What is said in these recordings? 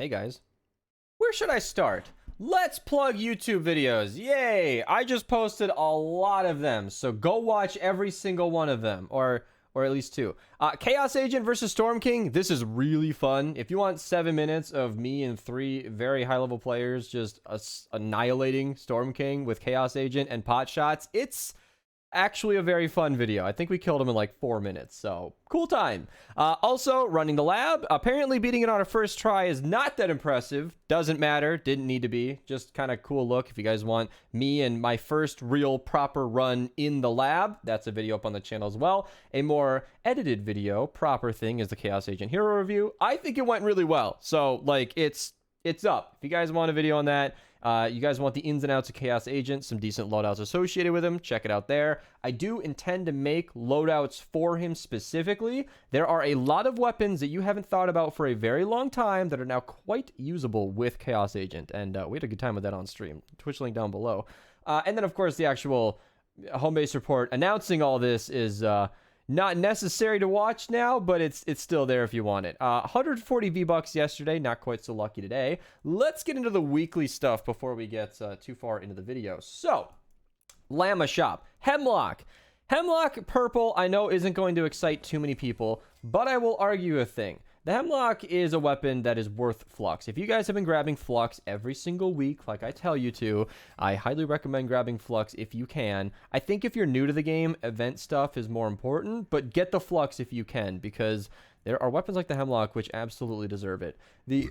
Hey guys, where should I start? Let's plug YouTube videos. Yay! I just posted a lot of them, so go watch every single one of them, or at least two. Chaos Agent versus Storm King. This is really fun. If you want 7 minutes of me and 3 very high-level players just annihilating Storm King with Chaos Agent and pot shots, it's actually a very fun video. I think we killed him in like 4 minutes, so cool time. Also, running the lab. Apparently beating it on a first try is not that impressive. Doesn't matter. Didn't need to be. Just kind of cool look if you guys want me and my first real proper run in the lab. That's a video up on the channel as well. A more edited video, proper thing, is the Chaos Agent Hero review. I think it went really well. So, like, it's up. If you guys want a video on that, you guys want the ins and outs of Chaos Agent, some decent loadouts associated with him, check it out there. I do intend to make loadouts for him specifically. There are a lot of weapons that you haven't thought about for a very long time that are now quite usable with Chaos Agent, and we had a good time with that on stream. Twitch link down below. And then, of course, the actual home base report announcing all this is not necessary to watch now, but it's still there if you want it. 140 V-Bucks yesterday, not quite so lucky today. Let's get into the weekly stuff before we get too far into the video. So, Llama Shop. HEMLOCK. HEMLOCK purple, I know isn't going to excite too many people, but I will argue a thing. The HEMLOCK is a weapon that is worth Flux. If you guys have been grabbing Flux every single week, like I tell you to, I highly recommend grabbing Flux if you can. I think if you're new to the game, event stuff is more important, but get the Flux if you can, because there are weapons like the HEMLOCK which absolutely deserve it. The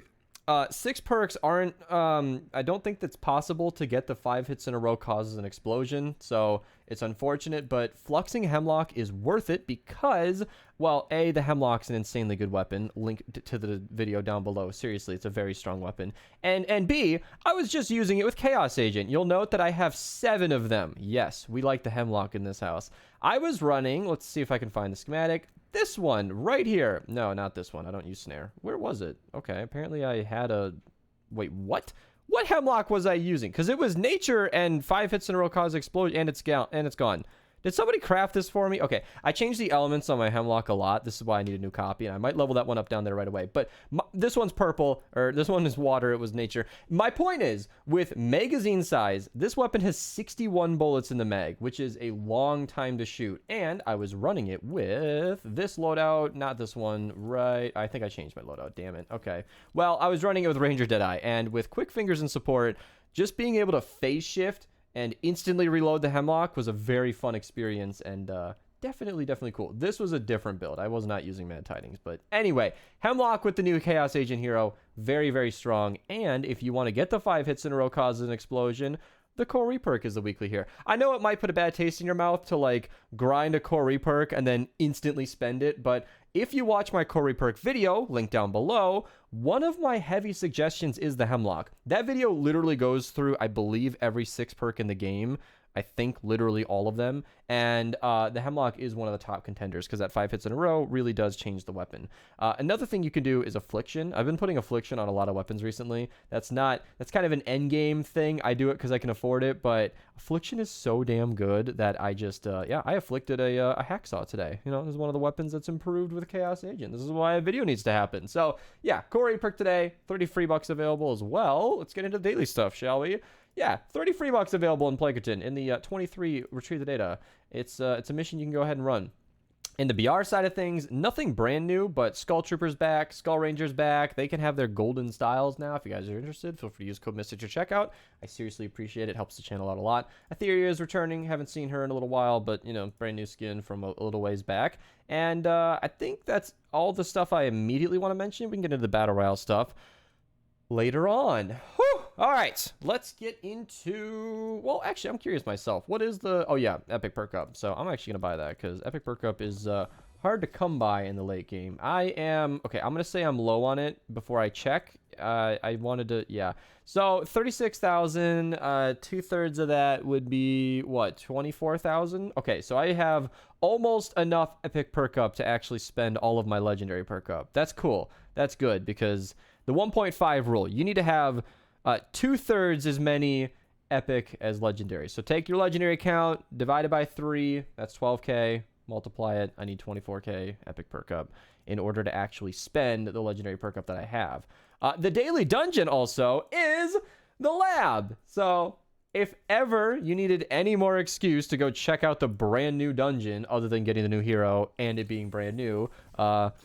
6 perks aren't, I don't think that's possible to get the 5 hits in a row causes an explosion, so it's unfortunate, but fluxing HEMLOCK is worth it because, well, A, the HEMLOCK's an insanely good weapon, link to the video down below, seriously, it's a very strong weapon, and B, I was just using it with Chaos Agent. You'll note that I have 7 of them. Yes, we like the HEMLOCK in this house. I was running, let's see if I can find the schematic, this one right here. No, not this one. I don't use snare. Where was it? Okay, apparently I had a... Wait, what? What HEMLOCK was I using? Because it was nature and 5 hits in a row cause explosion, and it's gone. Did somebody craft this for me? Okay, I changed the elements on my HEMLOCK a lot. This is why I need a new copy, and I might level that one up down there right away. But this one's purple, or this one is water. It was nature. My point is, with magazine size, this weapon has 61 bullets in the mag, which is a long time to shoot. And I was running it with this loadout, not this one, right? I think I changed my loadout, damn it. Okay. Well, I was running it with Ranger Deadeye, and with quick fingers and support, just being able to phase shift and instantly reload the HEMLOCK was a very fun experience, and definitely cool. This was a different build. I was not using Mad Tidings, but anyway, HEMLOCK with the new Chaos Agent hero, very strong. And if you want to get the 5 hits in a row causes an explosion, the core Re-Perk is the weekly here. I know it might put a bad taste in your mouth to like grind a core Re-Perk and then instantly spend it, but if you watch my core Re-Perk video, link down below, one of my heavy suggestions is the HEMLOCK. That video literally goes through, I believe, every 6 perk in the game. I think literally all of them, and the HEMLOCK is one of the top contenders because that 5 hits in a row really does change the weapon. Another thing you can do is Affliction. I've been putting Affliction on a lot of weapons recently. That's kind of an end game thing. I do it because I can afford it, but Affliction is so damn good that I just I afflicted a hacksaw today. You know, this is one of the weapons that's improved with Chaos Agent. This is why a video needs to happen. So yeah, core Re-Perk today, 30 free bucks available as well. Let's get into daily stuff, shall we? Yeah, 30 free bucks available in Plakerton in the 23 retrieve the data. It's a mission you can go ahead and run. In the BR side of things, nothing brand new, but Skull Trooper's back, Skull Ranger's back. They can have their golden styles now. If you guys are interested, feel free to use code Mista at checkout. I seriously appreciate it. Helps the channel out a lot. Etheria is returning. Haven't seen her in a little while, but, you know, brand new skin from a little ways back. And I think that's all the stuff I immediately want to mention. We can get into the Battle Royale stuff later on. Whew. All right, let's get into, well, actually, I'm curious myself. What is the, oh yeah, Epic Perk Up. So I'm actually going to buy that because Epic Perk Up is hard to come by in the late game. I'm going to say I'm low on it before I check. I wanted to, yeah. So 36,000, 2/3 of that would be, what, 24,000? Okay, so I have almost enough Epic Perk Up to actually spend all of my Legendary Perk Up. That's cool. That's good because the 1.5 rule, you need to have 2/3 as many Epic as Legendary. So take your Legendary count, divide it by 3, that's 12k, multiply it. I need 24k epic perk up in order to actually spend the legendary perk up that I have. The daily dungeon also is the lab. So if ever you needed any more excuse to go check out the brand new dungeon other than getting the new hero and it being brand new,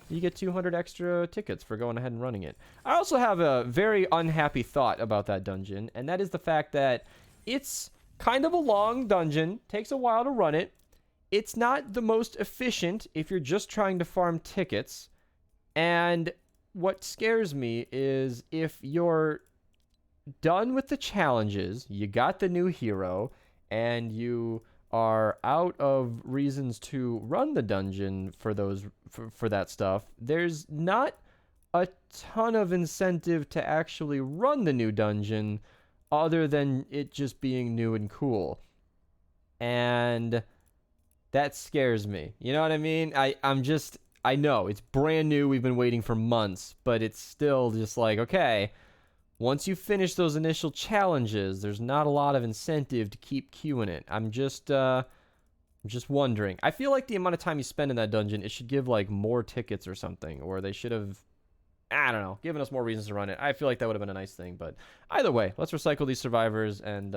you get 200 extra tickets for going ahead and running it. I also have a very unhappy thought about that dungeon, and that is the fact that it's kind of a long dungeon, takes a while to run it. It's not the most efficient if you're just trying to farm tickets. And what scares me is if you're done with the challenges, you got the new hero, and you are out of reasons to run the dungeon for that stuff, there's not a ton of incentive to actually run the new dungeon other than it just being new and cool. And that scares me. You know what I mean? I know it's brand new. We've been waiting for months, but it's still just like, okay, once you finish those initial challenges, there's not a lot of incentive to keep queuing it. I'm just wondering. I feel like the amount of time you spend in that dungeon, it should give like more tickets or something, or they should have, I don't know, given us more reasons to run it. I feel like that would have been a nice thing, but either way, let's recycle these survivors and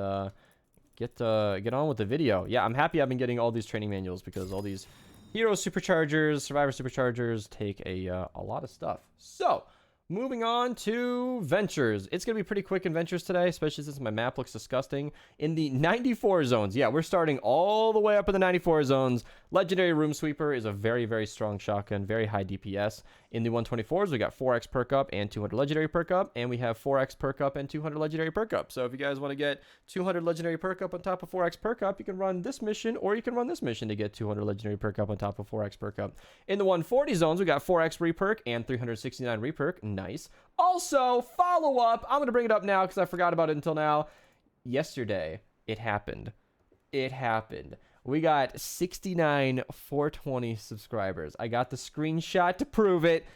get on with the video. Yeah, I'm happy I've been getting all these training manuals because all these hero superchargers, survivor superchargers take a lot of stuff. So moving on to ventures. It's going to be pretty quick in ventures today, especially since my map looks disgusting. In the 94 zones, yeah, we're starting all the way up in the 94 zones. Legendary Room Sweeper is a very, very strong shotgun, very high DPS. In the 124s, we got 4x perk up and 200 legendary perk up, and we have 4x perk up and 200 legendary perk up. So if you guys want to get 200 legendary perk up on top of 4x perk up, you can run this mission, or you can run this mission to get 200 legendary perk up on top of 4x perk up. In the 140 zones, we got 4x Re-Perk and 369 Re-Perk. Nice. Also, follow up. I'm going to bring it up now because I forgot about it until now. Yesterday, it happened. It happened. We got 69 420 subscribers. I got the screenshot to prove it,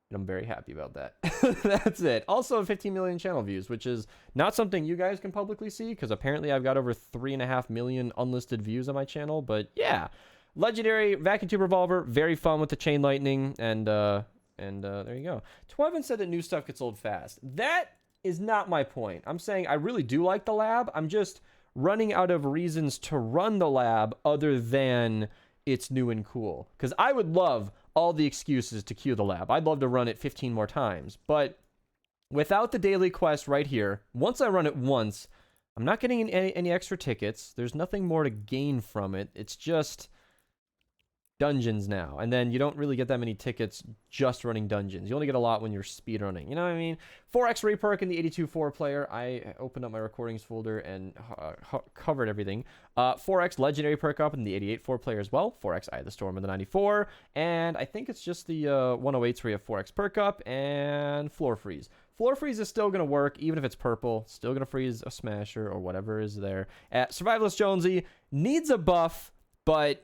and I'm very happy about that. That's it. Also, 15 million channel views, which is not something you guys can publicly see because apparently I've got over 3.5 million unlisted views on my channel. But yeah, legendary vacuum tube revolver, very fun with the chain lightning, and there you go. Twine said that new stuff gets old fast. That is not my point. I'm saying I really do like the lab. I'm just running out of reasons to run the lab other than it's new and cool. Because I would love all the excuses to queue the lab. I'd love to run it 15 more times. But without the daily quest right here, once I run it once, I'm not getting any extra tickets. There's nothing more to gain from it. It's just dungeons now, and then you don't really get that many tickets just running dungeons. You only get a lot when you're speedrunning, you know what I mean? 4x Re-Perk in the 82-4 player. I opened up my recordings folder and covered everything. 4x legendary perk up in the 88-4 player as well. 4x Eye of the Storm in the 94, and I think it's just the 108s where you have 4x perk up and floor freeze. Floor freeze is still going to work, even if it's purple. Still going to freeze a smasher or whatever is there. Survivalist Jonesy needs a buff, but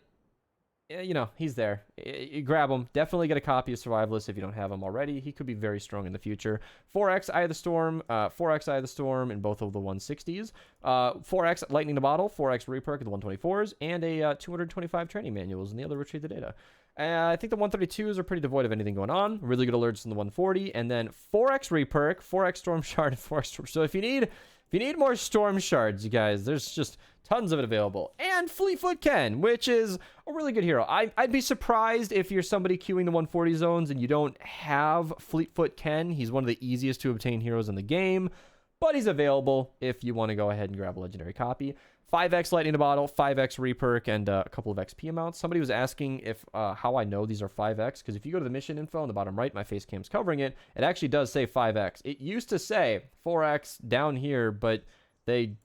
you know, he's there. You grab him. Definitely get a copy of Survivalist if you don't have him already. He could be very strong in the future. 4x Eye of the Storm. 4x Eye of the Storm in both of the 160s. 4x Lightning the Bottle. 4x Re-Perk in the 124s. And a 225 training manuals in the other Retrieve the Data. I think the 132s are pretty devoid of anything going on. Really good alerts in the 140. And then 4x Re-Perk, 4x Storm Shard, and 4x Storm. So if you need more Storm Shards, you guys, there's just tons of it available. And Fleetfoot Ken, which is a really good hero. I'd be surprised if you're somebody queuing the 140 zones and you don't have Fleetfoot Ken. He's one of the easiest to obtain heroes in the game, but he's available if you want to go ahead and grab a legendary copy. 5x Lightning the Bottle, 5x Re-Perk, and a couple of XP amounts. Somebody was asking if how I know these are 5x, because if you go to the mission info on the bottom right, my face cam's covering it, it actually does say 5x. It used to say 4x down here, but they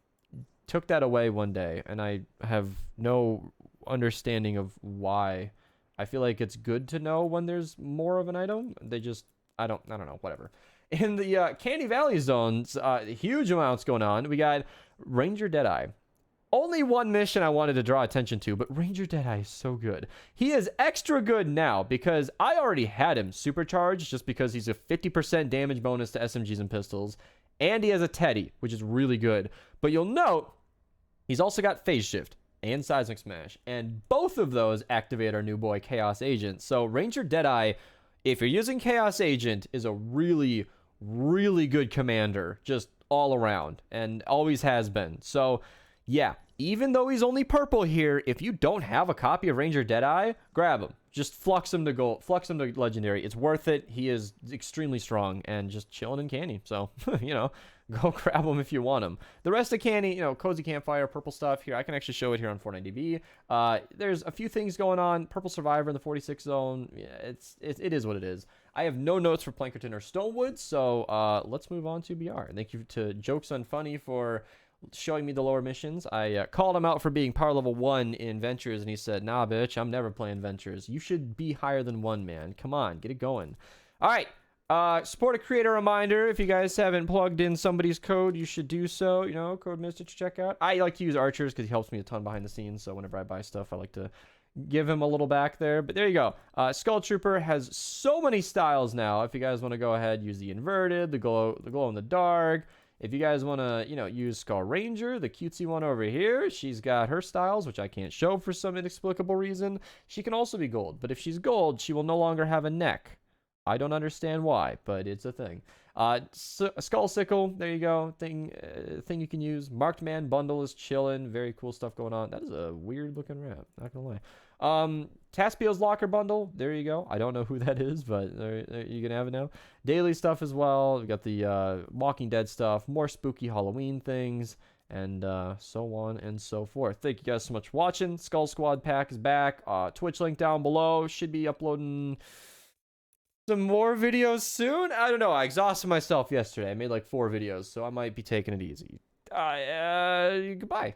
took that away one day, and I have no understanding of why. I feel like it's good to know when there's more of an item. They just, I don't know, whatever. In the Canny Valley zones, huge amounts going on. We got Ranger Deadeye. Only one mission I wanted to draw attention to, but Ranger Deadeye is so good. He is extra good now because I already had him supercharged just because he's a 50% damage bonus to SMGs and pistols, and he has a Teddy, which is really good. But you'll note, he's also got Phase Shift. and Seismic Smash. And both of those activate our new boy Chaos Agent. So Ranger Deadeye, if you're using Chaos Agent, is a really, really good commander, just all around, and always has been. So yeah, even though he's only purple here, if you don't have a copy of Ranger Deadeye, grab him. Just flux him to gold, flux him to legendary. It's worth it. He is extremely strong and just chilling in Canny. So, you know, go grab him if you want him. The rest of Canny, you know, Cozy Campfire, purple stuff here. I can actually show it here on Fortnite DB. There's a few things going on. Purple Survivor in the 46 zone. Yeah, it is what it is. I have no notes for Plankerton or Stonewood, so let's move on to BR. And thank you to Jokes Unfunny for showing me the lower missions. I called him out for being power level 1 in Ventures, and he said, nah, bitch, I'm never playing Ventures. You should be higher than 1, man. Come on, get it going. All right. Support a creator reminder. If you guys haven't plugged in somebody's code, you should do so. You know, code Mista to check out. I like to use Archers because he helps me a ton behind the scenes. So whenever I buy stuff, I like to give him a little back there. But there you go. Skull Trooper has so many styles now. If you guys want to go ahead, use the inverted, the glow in the dark. If you guys want to, you know, use Skull Ranger, the cutesy one over here, she's got her styles, which I can't show for some inexplicable reason. She can also be gold, but if she's gold, she will no longer have a neck. I don't understand why, but it's a thing. Skull Sickle, there you go. Thing you can use. Marked Man Bundle is chilling. Very cool stuff going on. That is a weird looking rat, not gonna lie. Taspiel's Locker Bundle, there you go. I don't know who that is, but you can have it now. Daily stuff as well. We got the Walking Dead stuff, more spooky Halloween things, and so on and so forth. Thank you guys so much for watching. Skull Squad pack is back. Twitch link down below. Should be uploading some more videos soon. I don't know. I exhausted myself yesterday. I made like 4 videos, so I might be taking it easy. Goodbye.